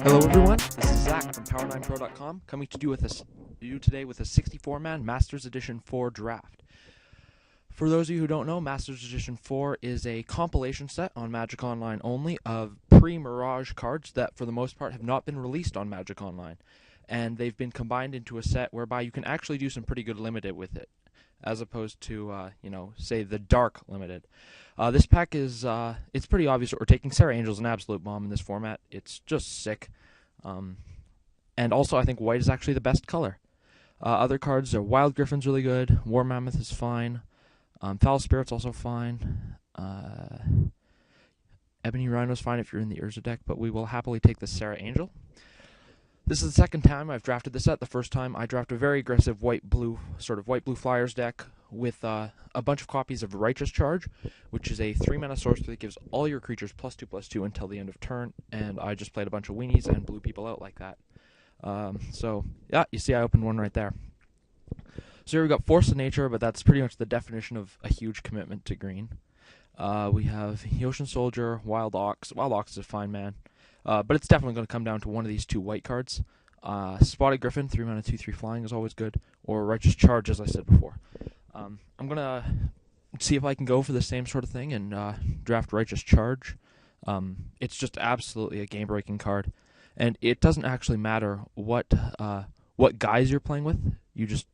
Hello everyone, this is Zach from Power9Pro.com coming to you today with a 64-man Masters Edition 4 draft. For those of you who don't know, Masters Edition 4 is a compilation set on Magic Online only of pre-Mirage cards that for the most part have not been released on Magic Online. And they've been combined into a set whereby you can actually do some pretty good limited with it, as opposed to, say the Dark Limited. This pack is, it's pretty obvious that we're taking Sarah Angel's an absolute bomb in this format. It's just sick. And also, I think white is actually the best color. Other cards are Wild Griffin's really good, War Mammoth is fine, Foul Spirit's also fine, Ebony Rhino's fine if you're in the Urza deck, but we will happily take the Sarah Angel. This is the second time I've drafted this set. The first time I drafted a very aggressive white-blue Flyers deck with a bunch of copies of Righteous Charge, which is a 3-mana sorcery that gives all your creatures +2/+2 until the end of turn, and I just played a bunch of weenies and blew people out like that. So, yeah, you see I opened one right there. So here we got Force of Nature, but that's pretty much the definition of a huge commitment to green. We have Ocean Soldier, Wild Ox. Wild Ox is a fine man. But it's definitely going to come down to one of these two white cards. Spotted Griffin, 3-mana 2/3 flying is always good. Or Righteous Charge, as I said before. I'm going to see if I can go for the same sort of thing and draft Righteous Charge. It's just absolutely a game-breaking card. And it doesn't actually matter what guys you're playing with. You just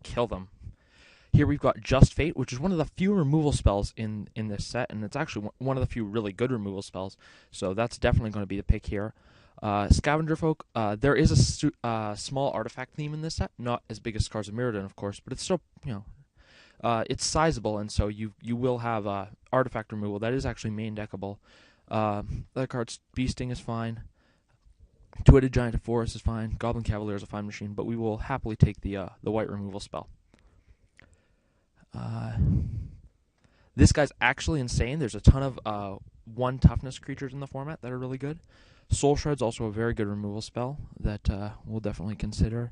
kill them. Here we've got Just Fate, which is one of the few removal spells in this set, and it's actually one of the few really good removal spells, so that's definitely going to be the pick here. Scavenger Folk, there is a small artifact theme in this set, not as big as Scars of Mirrodin, of course, but it's still, it's sizable, and so you will have artifact removal. That is actually main deckable. Other cards, Beasting is fine. Two-Headed Giant of Forest is fine. Goblin Cavalier is a fine machine, but we will happily take the white removal spell. This guy's actually insane. There's a ton of 1 toughness creatures in the format that are really good. Soul Shred's also a very good removal spell that we'll definitely consider.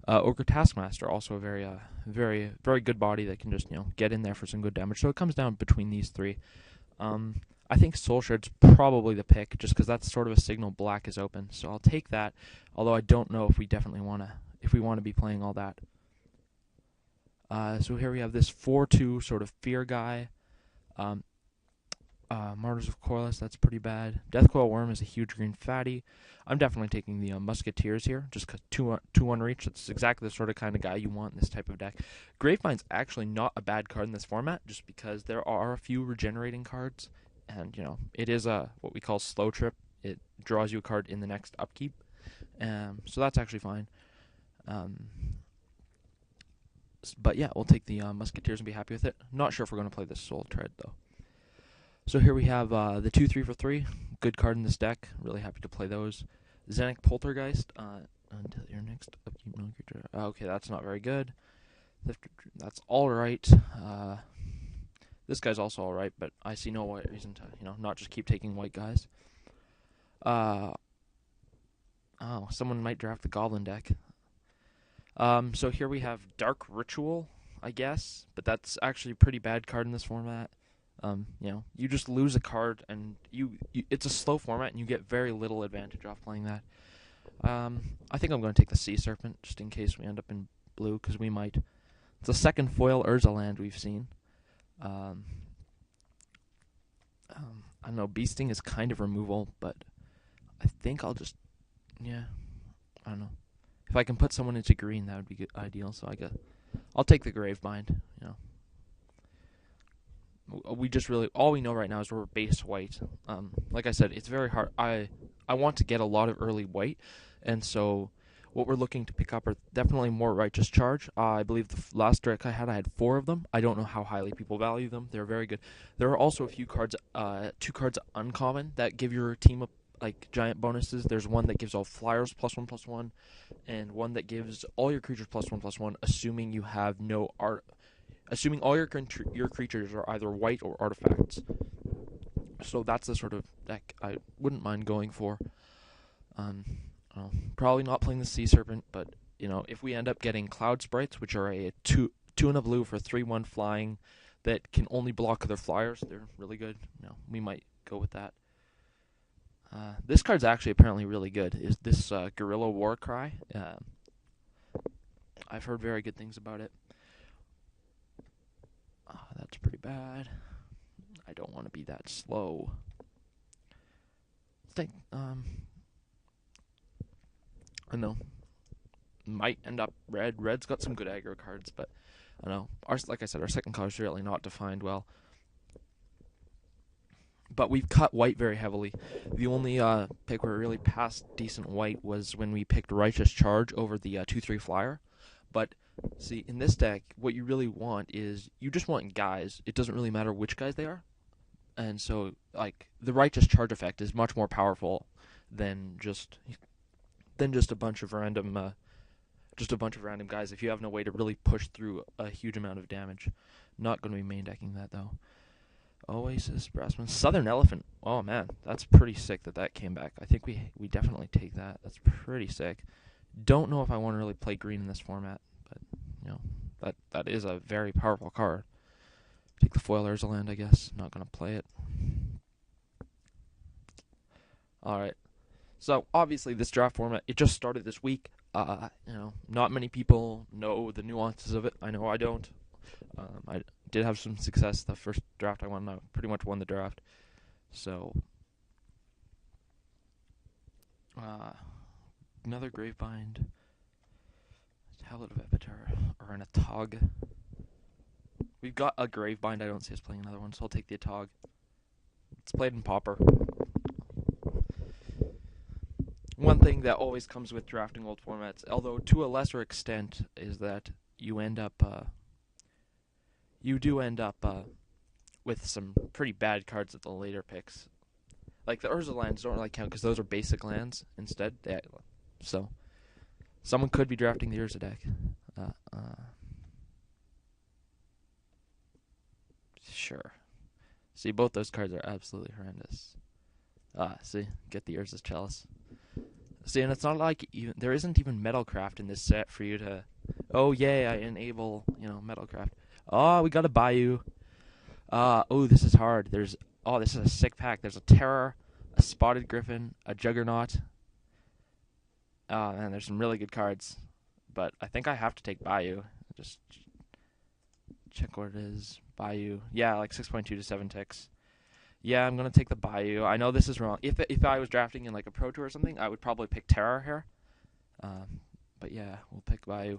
Ogre Taskmaster, also a very good body that can just get in there for some good damage. So it comes down between these three. I think Soul Shred's probably the pick, just because that's sort of a signal black is open. So I'll take that. Although I don't know if we want to be playing all that. So here we have this 4/2 sort of fear guy. Martyrs of Corliss, that's pretty bad. Deathcoil Worm is a huge green fatty. I'm definitely taking the Musketeers here, just because 2/1 reach. That's exactly the sort of kind of guy you want in this type of deck. Gravebind's actually not a bad card in this format, just because there are a few regenerating cards, and it is what we call slow trip. It draws you a card in the next upkeep, so that's actually fine. But yeah, we'll take the Musketeers and be happy with it. Not sure if we're going to play this Soul Tread, though. So here we have the 2/3 for 3. Good card in this deck. Really happy to play those. Zenic Poltergeist. Until your next upkeep, no creature. Okay, that's not very good. That's alright. This guy's also alright, but I see no reason to, not just keep taking white guys. Someone might draft the Goblin deck. So here we have Dark Ritual, I guess, but that's actually a pretty bad card in this format. You just lose a card, and it's a slow format, and you get very little advantage off playing that. I think I'm going to take the Sea Serpent, just in case we end up in blue, because we might. It's the second foil Urza land we've seen. I don't know, Beasting is kind of removal, but I think I'll just, I don't know. If I can put someone into green, that would be ideal. So I'll take the Gravebind. We just really, all we know right now is we're base white. Like I said, it's very hard. I want to get a lot of early white, and so what we're looking to pick up are definitely more Righteous Charge. I believe the last deck I had 4 of them. I don't know how highly people value them. They're very good. There are also a few cards, 2 cards uncommon that give your team giant bonuses. There's one that gives all Flyers +1/+1, and one that gives all your creatures +1/+1, assuming you have no art. Assuming all your creatures are either white or artifacts. So that's the sort of deck I wouldn't mind going for. Probably not playing the Sea Serpent, but if we end up getting Cloud Sprites, which are a 2 and a blue for 3/1 flying that can only block other Flyers, they're really good. We might go with that. This card's actually apparently really good. Is this Guerrilla War Cry? I've heard very good things about it. That's pretty bad. I don't want to be that slow. I don't know. Might end up red. Red's got some good aggro cards, but I don't know. Like I said, our second color is really not defined well. But we've cut white very heavily. The only pick where we really passed decent white was when we picked Righteous Charge over the 2/3 flyer. But see, in this deck, what you really want is you just want guys. It doesn't really matter which guys they are. And so, like, the Righteous Charge effect is much more powerful than just a bunch of random guys. If you have no way to really push through a huge amount of damage, not going to be main decking that though. Oasis, Brassman, Southern Elephant. Oh man, that's pretty sick that came back. I think we definitely take that. That's pretty sick. Don't know if I want to really play green in this format, but you know that is a very powerful card. Take the foil Urzaland, I guess. Not gonna play it. All right. So obviously this draft format, it just started this week. Not many people know the nuances of it. I know I don't. I did have some success the first draft I won. I pretty much won the draft. So, another Gravebind, Tablet of Epitar, or an Atog. We've got a Gravebind. I don't see us playing another one, so I'll take the Atog. It's played in Pauper. One thing that always comes with drafting old formats, although to a lesser extent, is that you do end up with some pretty bad cards at the later picks. Like the Urza lands don't really count because those are basic lands instead. So someone could be drafting the Urza deck. Sure. See, both those cards are absolutely horrendous. See, get the Urza's Chalice. See, and it's not like there isn't even Metalcraft in this set for you to, oh yay, I enable, Metalcraft. Oh, we got a Bayou. This is hard. This is a sick pack. There's a Terror, a Spotted Griffin, a Juggernaut. Man, there's some really good cards. But I think I have to take Bayou. Just check what it is. Bayou. Yeah, like 6.2 to 7 ticks. Yeah, I'm going to take the Bayou. I know this is wrong. If I was drafting in like a Pro Tour or something, I would probably pick Terror here. But yeah, we'll pick Bayou.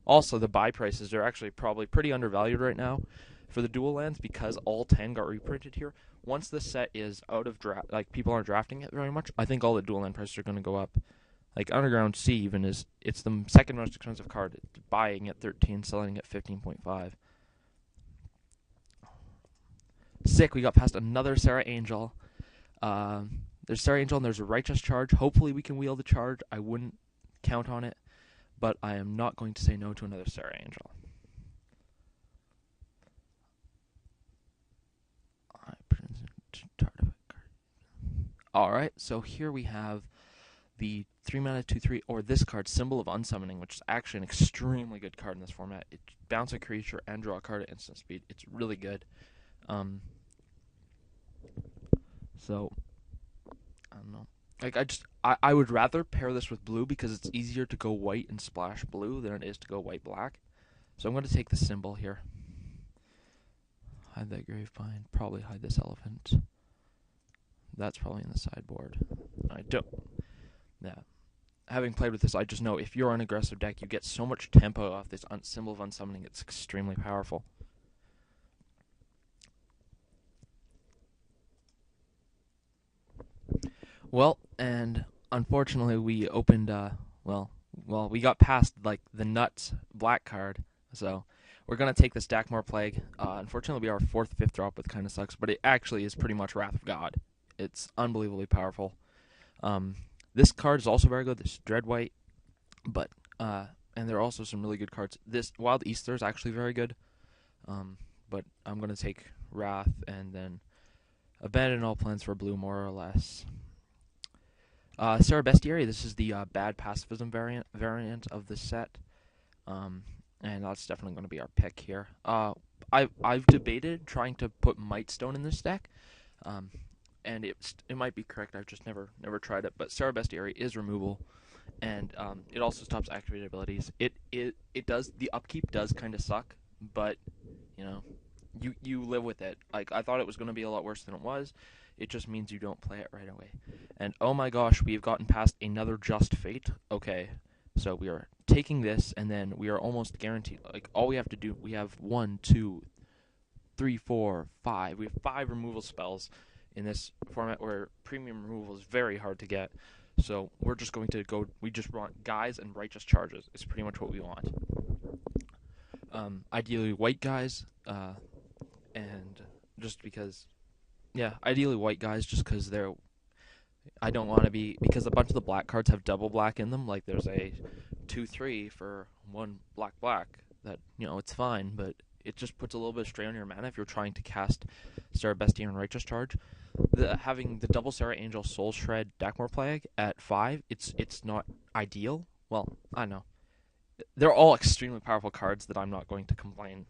Also, the buy prices are actually probably pretty undervalued right now for the dual lands because all 10 got reprinted here. Once this set is out of draft, like people aren't drafting it very much, I think all the dual land prices are going to go up. Like Underground Sea even it's the second most expensive card. It's buying at 13, selling at 15.5. Sick, we got past another Sarah Angel. There's Sarah Angel and there's a Righteous Charge. Hopefully we can wield the charge. I wouldn't count on it, but I am not going to say no to another Sarah Angel. Alright, so here we have the 3-mana 2/3, or this card, Symbol of Unsummoning, which is actually an extremely good card in this format. It bounce a creature and draw a card at instant speed. It's really good. So I don't know. Like I would rather pair this with blue because it's easier to go white and splash blue than it is to go white black. So I'm going to take the symbol here. Hide that Gravebind. Probably hide this elephant. That's probably in the sideboard. I don't. Yeah. Having played with this, I just know if you're an aggressive deck, you get so much tempo off this Symbol of Unsummoning. It's extremely powerful. Well, and unfortunately we opened, we got past, like, the nuts black card, so we're going to take this Dakmor Plague. Unfortunately, it'll be our 4th, 5th drop, which kind of sucks, but it actually is pretty much Wrath of God. It's unbelievably powerful. This card is also very good, this Dread White, but, and there are also some really good cards. This Wild Easter is actually very good, but I'm going to take Wrath and then abandon all plans for blue, more or less. Sarah Bestiary, this is the bad pacifism variant of the set, and that's definitely going to be our pick here. I've debated trying to put Mightstone in this deck. and it might be correct. I've just never tried it, but Sarah Bestiary is removal, and it also stops activated abilities. It does, the upkeep does kind of suck, but you know, you live with it. Like, I thought it was going to be a lot worse than it was. It just means you don't play it right away. And oh my gosh, we've gotten past another Just Fate. Okay, so we are taking this, and then we are almost guaranteed. Like, all we have to do, we have 1, 2, 3, 4, 5. We have 5 removal spells in this format where premium removal is very hard to get. So we're just going to go. We just want guys and righteous charges. It's pretty much what we want. Ideally white guys, and just because, yeah, ideally white guys, just because they're. I don't want to be, because a bunch of the black cards have double black in them. Like, there's a 2/3 for 1 black. That, you know, it's fine, but it just puts a little bit of strain on your mana if you're trying to cast Sarah Bestiary and Righteous Charge. Having the double Sarah Angel Soul Shred Dakmor Plague at 5, it's not ideal. Well, I know. They're all extremely powerful cards that I'm not going to complain,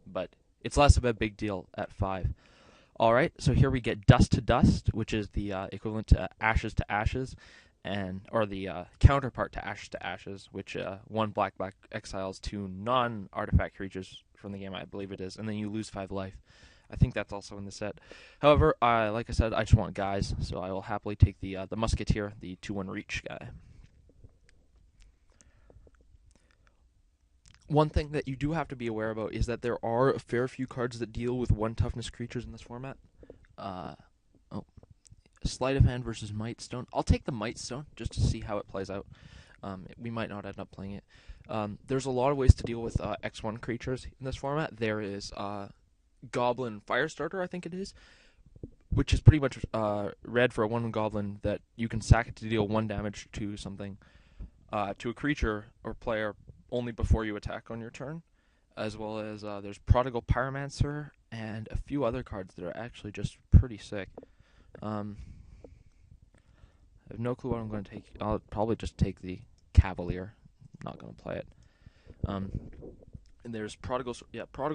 but it's less of a big deal at 5. Alright, so here we get Dust to Dust, which is the equivalent to Ashes, or the counterpart to Ashes, which 1 black exiles 2 non-artifact creatures from the game, I believe it is, and then you lose 5 life. I think that's also in the set. However, like I said, I just want guys, so I will happily take the Musketeer, the 2/1 reach guy. One thing that you do have to be aware about is that there are a fair few cards that deal with 1 toughness creatures in this format. Sleight of Hand versus Mightstone. I'll take the Mightstone just to see how it plays out. We might not end up playing it. There's a lot of ways to deal with X1 creatures in this format. There is Goblin Firestarter, I think it is, which is pretty much red for a 1 Goblin that you can sack it to deal 1 damage to something, to a creature or player only before you attack on your turn, as well as there's Prodigal Pyromancer and a few other cards that are actually just pretty sick. I have no clue what I'm going to take. I'll probably just take the Cavalier. I'm not going to play it. And there's Prodigal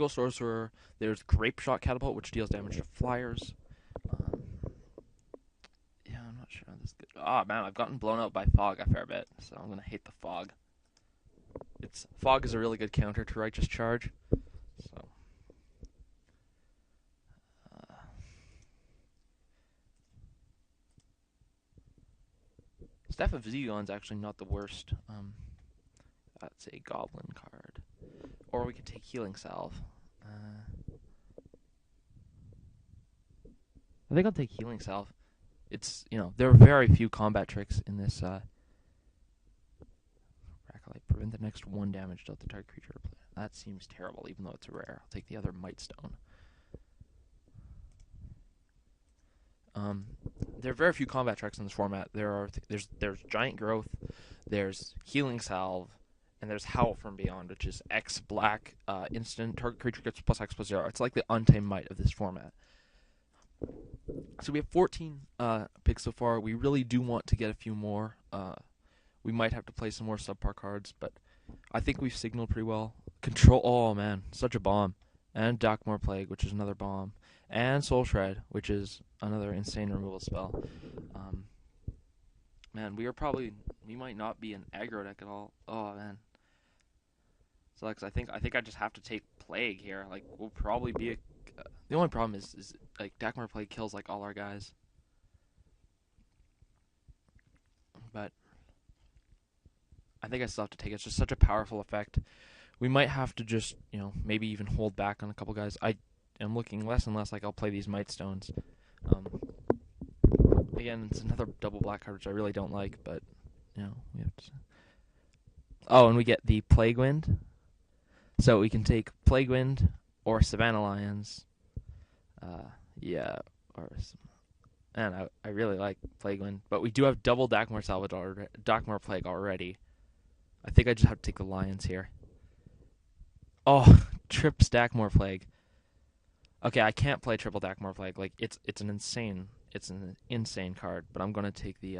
Sorcerer. There's Grape Shot Catapult, which deals damage to flyers. Yeah, I'm not sure how this is good. Oh man, I've gotten blown out by Fog a fair bit, so I'm going to hate the Fog. Fog is a really good counter to Righteous Charge. So Staff of Zegon's actually not the worst. That's a Goblin card. Or we could take Healing Salve. I think I'll take Healing Salve. It's, there are very few combat tricks in this Racklight. Prevent the next 1 damage dealt to target creature. That seems terrible, even though it's rare. I'll take the other Mightstone. There are very few combat tricks in this format. There's Giant Growth, there's Healing Salve, and there's Howl from Beyond, which is X black instant target creature gets +X/+0. It's like the Untamed Might of this format. So we have 14 picks so far. We really do want to get a few more. We might have to play some more subpar cards, but I think we've signaled pretty well. Control. Oh man, such a bomb. And Dakmor Plague, which is another bomb. And Soul Shred, which is another insane removal spell. Man, we might not be an aggro deck at all. Oh man. So I think I just have to take Plague here. Like, we'll probably be the only problem is like Dakmor Plague kills like all our guys. But I think I still have to take it. It's just such a powerful effect. We might have to just, maybe even hold back on a couple guys. I am looking less and less like I'll play these Mightstones. Again, it's another double black card, which I really don't like, but, we have to... Oh, and we get the Plague Wind. So we can take Plague Wind or Savannah Lions. And I really like Plague Wind, but we do have double Dakmor Plague already. I think I just have to take the Lions here. Oh, trips Dakmor Plague. Okay, I can't play triple Dakmor Plague. Like, it's an insane card. But I'm gonna take the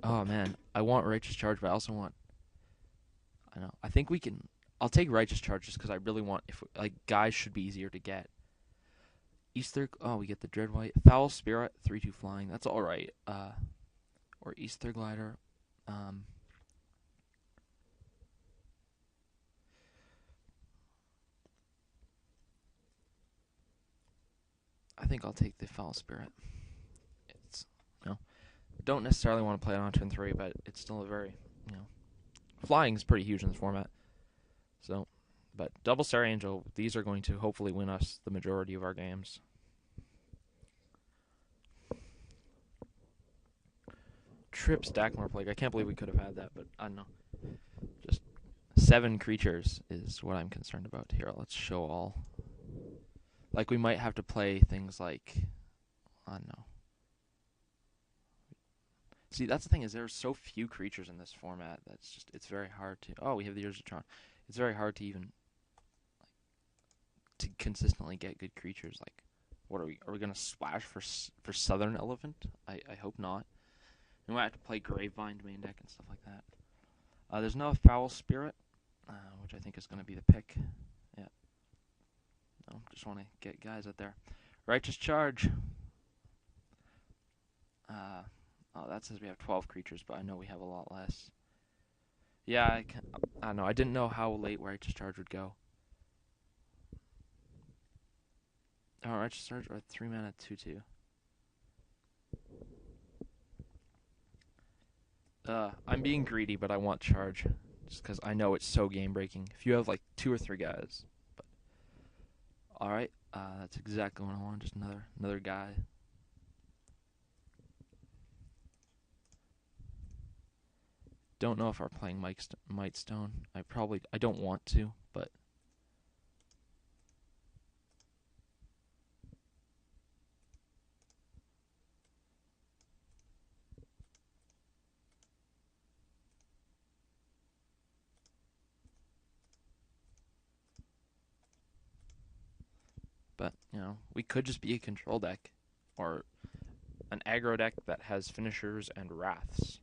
Oh man, I want Righteous Charge, but I also want. I know. I think we can. I'll take Righteous Charge just because I really want. Guys should be easier to get. Easter. Oh, we get the Dread White. Foul Spirit, 3/2 flying. That's all right. Or Easter Glider. Um, I think I'll take the Foul Spirit. It's, you know, don't necessarily want to play it on turn 3, but it's still a very, flying is pretty huge in this format. So, but double Star Angel, these are going to hopefully win us the majority of our games. Trips Dakmar Plague. I can't believe we could have had that, but I don't know. Just 7 creatures is what I'm concerned about here. Let's show all. Like, we might have to play things like, I don't know. See, that's the thing, is there's so few creatures in this format that's just, it's very hard to, oh, we have the Urzatron. It's very hard to even, like, to consistently get good creatures. Like, what are we going to splash for Southern Elephant? I hope not. We might have to play Gravevine main deck and stuff like that. There's no Foul Spirit, which I think is going to be the pick. Yeah. No, just want to get guys out there. Righteous Charge. Oh, that says we have 12 creatures, but I know we have a lot less. Yeah, I don't know. I didn't know how late Righteous Charge would go. Oh, Righteous Charge or 3 mana 2/2. I'm being greedy, but I want Charge, just because I know it's so game breaking. If you have like 2 or 3 guys, but all right, that's exactly what I want. Just another guy. Don't know if I'm playing Might Stone. I don't want to, but we could just be a control deck or an aggro deck that has finishers and wraths.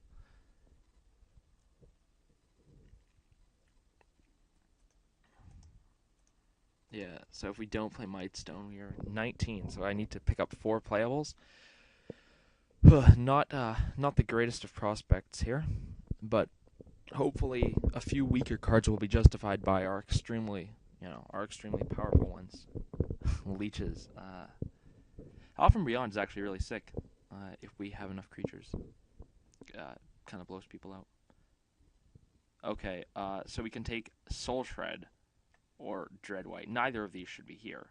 Yeah, so if we don't play Might Stone, we are 19, so I need to pick up 4 playables. Not the greatest of prospects here, but hopefully a few weaker cards will be justified by our extremely powerful ones. Leeches. Hell from Beyond is actually really sick if we have enough creatures. Kind of blows people out. Okay, so we can take Soul Shred or Dreadwhite. Neither of these should be here.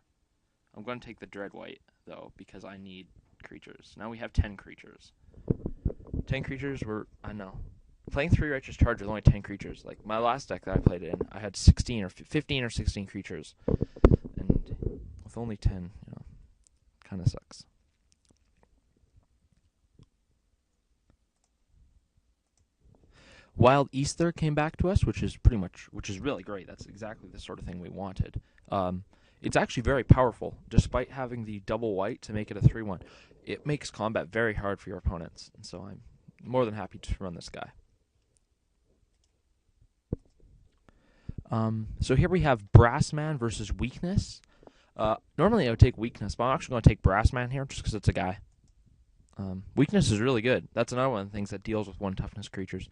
I'm going to take the Dreadwhite, though, because I need creatures. Now we have 10 creatures. 10 creatures I know. Playing 3 Righteous Charge with only 10 creatures. Like, my last deck that I played it in, I had 15 or 16 creatures. And with only 10, kind of sucks. Wild Easter came back to us, which is really great. That's exactly the sort of thing we wanted. It's actually very powerful, despite having the double white to make it a 3/1. It makes combat very hard for your opponents, and so I'm more than happy to run this guy. So here we have Brassman versus Weakness. Normally I would take Weakness, but I'm actually going to take Brassman here just because it's a guy. Weakness is really good. That's another one of the things that deals with 1 toughness creatures.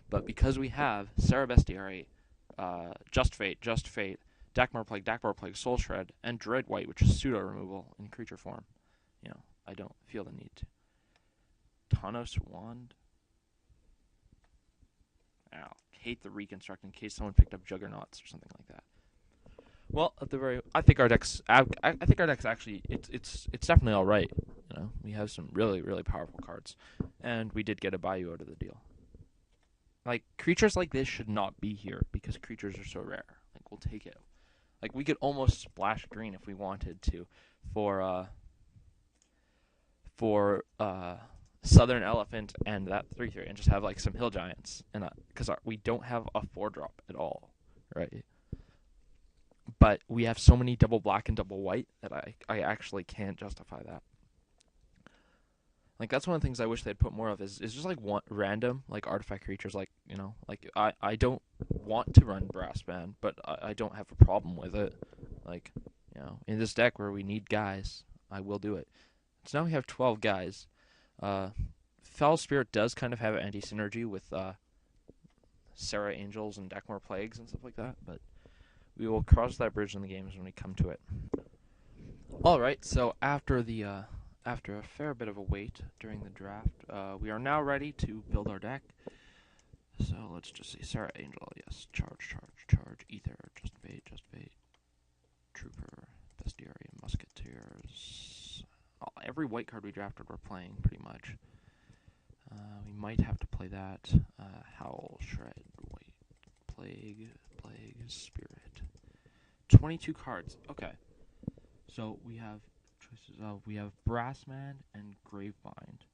But because we have Sarah Bestiary, Just Fate, Dakmar Plague, Soul Shred, and Dreadwhite, which is pseudo removal in creature form, I don't feel the need to. Tanos Wand. I'll hate the reconstruct in case someone picked up Juggernauts or something like that. Well, I think our deck's actually it's definitely all right. We have some really, really powerful cards, and we did get a Bayou out of the deal. Like, creatures like this should not be here because creatures are so rare. Like, we'll take it. Like, we could almost splash green if we wanted to for Southern Elephant and that 3/3 and just have like some Hill Giants, and because we don't have a 4-drop at all, right? But we have so many double black and double white that I actually can't justify that. Like, that's one of the things I wish they'd put more of is just like one random like artifact creatures. Like, like I don't want to run Brass Band, but I don't have a problem with it. Like, in this deck where we need guys, I will do it. So now we have 12 guys. Foul Spirit does kind of have anti-synergy with Sarah Angels and Deckmore Plagues and stuff like that, but we will cross that bridge in the games when we come to it. Alright, so after a fair bit of a wait during the draft, we are now ready to build our deck. So let's just see. Sarah Angel, yes. Charge, Ether, just bait. Trooper, Bestiarian, Musketeers. Every white card we drafted we're playing, pretty much. We might have to play that. Howl, Shred, White, Plague, Spirit. 22 cards. Okay. So we have choices of, we have Brassman and Gravebind.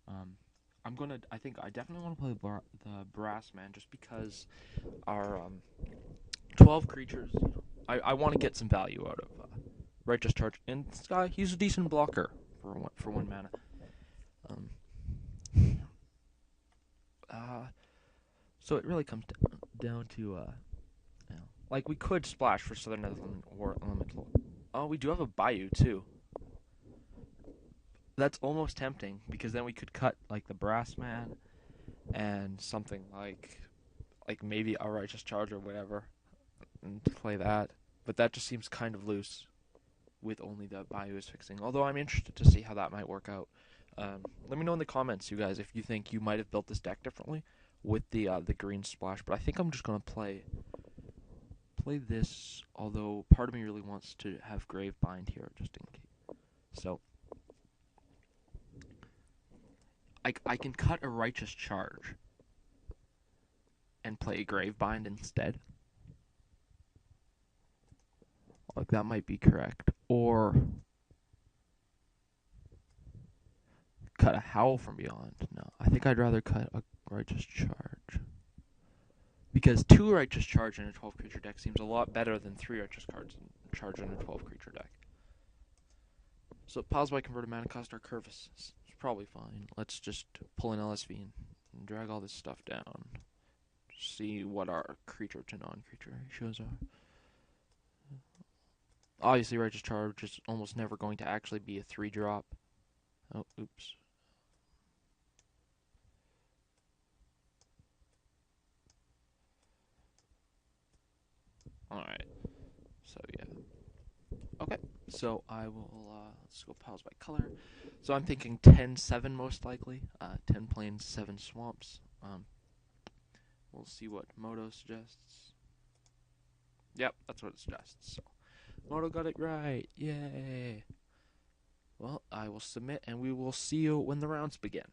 I definitely want to play the Brassman just because our 12 creatures, I want to get some value out of Righteous Charge. And this guy, he's a decent blocker for one mana. So it really comes down to, like, we could splash for Southern Netherland or Elemental. Oh, we do have a Bayou, too. That's almost tempting, because then we could cut, like, the Brassman and something like maybe a Righteous Charge or whatever, and play that. But that just seems kind of loose with only the Bayou is fixing. Although I'm interested to see how that might work out. Let me know in the comments, you guys, if you think you might have built this deck differently with the green splash. But I think I'm just gonna play this. Although part of me really wants to have Gravebind here, just in case. So I can cut a Righteous Charge and play Gravebind instead. Like, that might be correct. Or cut a Howl from Beyond. No, I think I'd rather cut a Righteous Charge. Because 2 Righteous Charge in a 12 creature deck seems a lot better than 3 Righteous Charge in a 12 creature deck. So pause by converted mana cost, our curve is probably fine. Let's just pull an LSV and drag all this stuff down. See what our creature to non-creature ratios are. Obviously, Righteous Charge is almost never going to actually be a 3-drop. Oh, oops. Alright. So, yeah. Okay. So, I will, let's go pause by color. So, I'm thinking 10-7 most likely. 10 plains, 7 swamps. We'll see what Moto suggests. Yep, that's what it suggests. So, Moto got it right. Yay. Well, I will submit, and we will see you when the rounds begin.